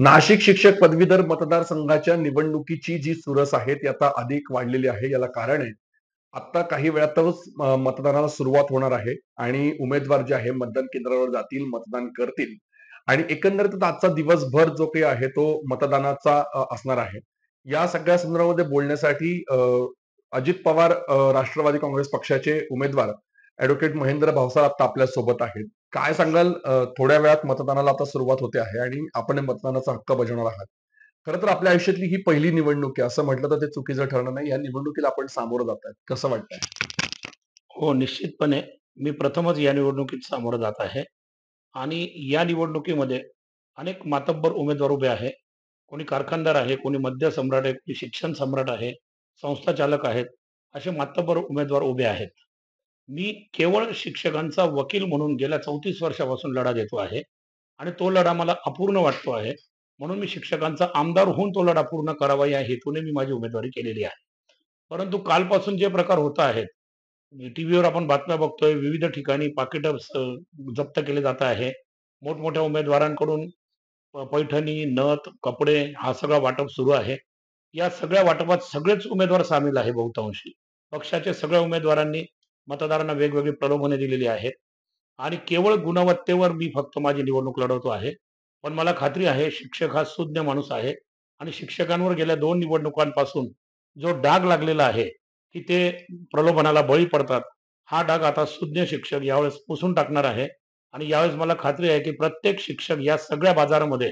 नाशिक शिक्षक पदवीधर मतदारसंघाच्या निवडणुकीची जी चुरस आहे ती आता अधिक वाढलेली आहे. याला कारण आहे, आता काही वेळातच मतदानाला सुरुवात होणार आहे आणि उमेदवार जे आहे मतदान केंद्रावर जातील, मतदान करतील आणि एकंदरीतच आजचा दिवसभर जो काही आहे तो मतदानाचा असणार आहे. या सगळ्या संदर्भामध्ये बोलण्यासाठी अजित पवार राष्ट्रवादी काँग्रेस पक्षाचे उमेदवार ॲडव्होकेट महेंद्र भावसार आता आपल्या सोबत आहेत. काय सांगाल थोड्या वेळात मतदानाला आता सुरुवात होते आहे आणि आपण मतदानाचा हक्क बजावणार आहात. खरं तर आपल्या आयुष्यातली ही पहिली निवडणूक आहे असं म्हटलं तर ते चुकीचं ठरणार नाही. या निवडणुकीला आपण सामोरं जात आहेत. कसं वाटतंय? हो, निश्चितपणे. मी प्रथमच या निवडणुकीत सामोरं जात आहे आणि या निवडणुकीमध्ये अनेक मातब्बर उमेदवार उभे आहे. कोणी कारखानदार आहे, कोणी मद्य सम्राट आहे, कोणी शिक्षण सम्राट आहे, संस्था चालक आहेत. असे मातब्बर उमेदवार उभे आहेत. मी केवळ शिक्षकांचा वकील म्हणून गेल्या 34 वर्षापासून लढा देतो आहे आणि तो लढा मला अपूर्ण वाटतो आहे. म्हणून मी शिक्षकांचा आमदार होऊन तो लढा पूर्ण करावा या हेतूने मी माझी उमेदवारी केलेली आहे. परंतु कालपासून जे प्रकार होत आहेत, टीव्हीवर आपण बातम्या बघतोय, विविध ठिकाणी पाकिटं जप्त केले जात आहे. मोठमोठ्या उमेदवारांकडून पैठणी, नथ, कपडे हा सगळा वाटप सुरू आहे. या सगळ्या वाटपात सगळेच उमेदवार सामील आहे बहुतांशी. पक्षाच्या सगळ्या उमेदवारांनी मतदारांना वेगवेगळी प्रलोभने दिलेली आहेत आणि केवळ गुणवत्तेवर मी फक्त माझी निवडणूक लढवतो आहे. पण मला खात्री आहे शिक्षक हा सुज्ञ माणूस आहे आणि शिक्षकांवर गेल्या 2 निवडणुकांपासून जो डाग लागलेला आहे, की ते प्रलोभनाला बळी पडतात. हा डाग आता सुज्ञ शिक्षक यावेळेस पुसून टाकणार आहे आणि यावेळेस मला खात्री आहे, की प्रत्येक शिक्षक या सगळ्या बाजारामध्ये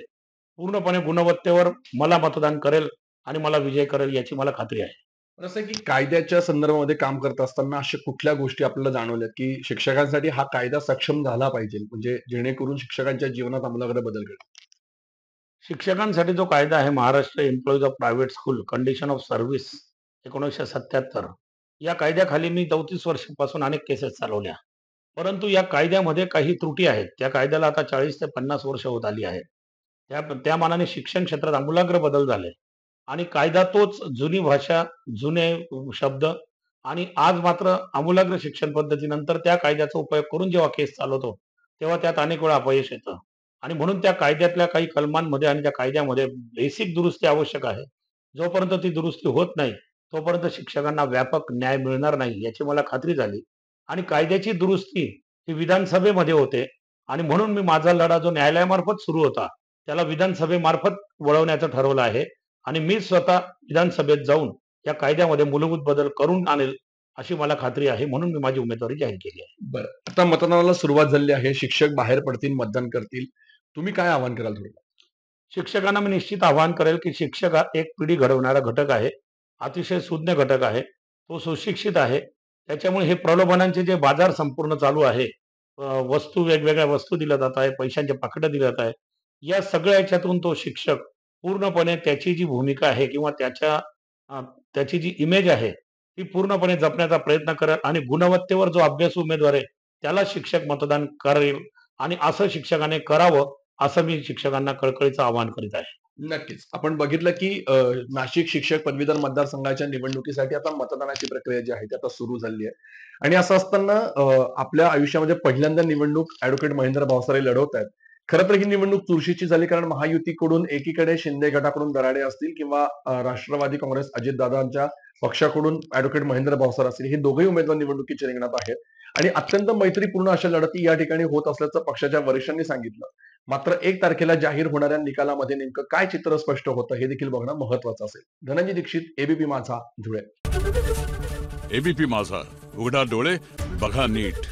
पूर्णपणे गुणवत्तेवर मला मतदान करेल आणि मला विजय करेल याची मला खात्री आहे. पण असं आहे की कायद्याच्या संदर्भामध्ये काम करत असताना अशा कुठल्या गोष्टी आपल्याला जाणवल्यात, की शिक्षकांसाठी हा कायदा सक्षम झाला पाहिजे म्हणजे जेणेकरून शिक्षकांच्या जीवनात आमूलाग्र बदल घडेल? शिक्षकांसाठी जो कायदा आहे Maharashtra employees of private school condition of service 1977 या कायद्याखाली मी 34 वर्षांपासून अनेक केसेस चालवल्या. परंतु या कायद्यामध्ये काही त्रुटी आहेत. त्या कायद्याला आता 40 ते 50 वर्ष होत आली आहेत. त्या त्या मानाने शिक्षण क्षेत्रात आमूलाग्र बदल झाले आणि कायदा तोच जुनी भाषा, जुने शब्द आणि आज मात्र आमूलाग्र शिक्षण पद्धतीनंतर त्या कायद्याचा उपयोग करून जेव्हा केस चालवतो, तेव्हा त्यात अनेक वेळा अपयश येतं आणि म्हणून त्या कायद्यातल्या काही कलमांमध्ये आणि त्या कायद्यामध्ये बेसिक दुरुस्ती आवश्यक आहे. जोपर्यंत ती दुरुस्ती होत नाही, तोपर्यंत शिक्षकांना व्यापक न्याय मिळणार नाही याची मला खात्री झाली आणि कायद्याची दुरुस्ती ही विधानसभेमध्ये होते आणि म्हणून मी माझा लढा जो न्यायालयामार्फत सुरू होता, त्याला विधानसभेमार्फत वळवण्याचं ठरवलं आहे आणि मी स्वतः विधानसभेत जाऊन या कायद्यामध्ये मूलभूत बदल करून आणेल, अशी मला खात्री आहे. म्हणून मी माझी उमेदवारी जाहीर केली आहे. बरं. आता मतदानाला सुरुवात झालेली आहे. शिक्षक बाहेर पडतील, मतदान करतील. तुम्ही काय आवाहन कराल थोडक्यात? शिक्षकांना मी निश्चित आवाहन करेल, की शिक्षक हा एक पिढी घडवणारा घटक आहे. अतिशय सुज्ञ घटक आहे. तो सुशिक्षित आहे. त्याच्यामुळे हे प्रलोभनांचे जे बाजार संपूर्ण चालू आहे, वस्तू वेगवेगळ्या वस्तू दिल्या जात आहे, पैशांचे पाकिटं दिली जात आहे. या सगळ्या ह्याच्यातून तो शिक्षक पूर्णपणे त्याची जी भूमिका आहे किंवा अ, त्याची जी इमेज आहे, ती पूर्णपणे जपण्याचा प्रयत्न करेल आणि गुणवत्तेवर जो अभ्यासू उमेदवार आहे, त्याला शिक्षक मतदान करेल आणि असं शिक्षकाने करावं, असं मी शिक्षकांना कळकळीचं आवाहन करीत आहे. नक्कीच. आपण बघितलं की नाशिक शिक्षक पदवीधर मतदारसंघाच्या निवडणुकीसाठी आता मतदानाची प्रक्रिया जी आहे ती आता सुरू झालेली आहे. आणि असं असताना आपल्या आयुष्यामध्ये पहिल्यांदा निवडणूक ॲडव्होकेट महेंद्र भावसारे लढवत आहेत. खरं तर ही निवडणूक चुरशीची झाली कारण महायुतीकडून एकीकडे शिंदे गटाकडून दराडे असतील किंवा राष्ट्रवादी काँग्रेस अजितदादांच्या पक्षाकडून ॲडव्होकेट महेंद्र भावसार असतील हे दोघेही उमेदवार निवडणुकीच्या रिंगणात आहेत. आणि अत्यंत मैत्रीपूर्ण अशा लढती या ठिकाणी होत असल्याचं पक्षाच्या वरिष्ठांनी सांगितलं. मात्र 1 तारखेला जाहीर होणाऱ्या निकालामध्ये नेमकं काय चित्र स्पष्ट होतं हे देखील बघणं महत्वाचं असेल. धनंजय दीक्षित, एबीपी माझा, धुळे. एबीपी माझा, उघडा डोळे बघा नीट.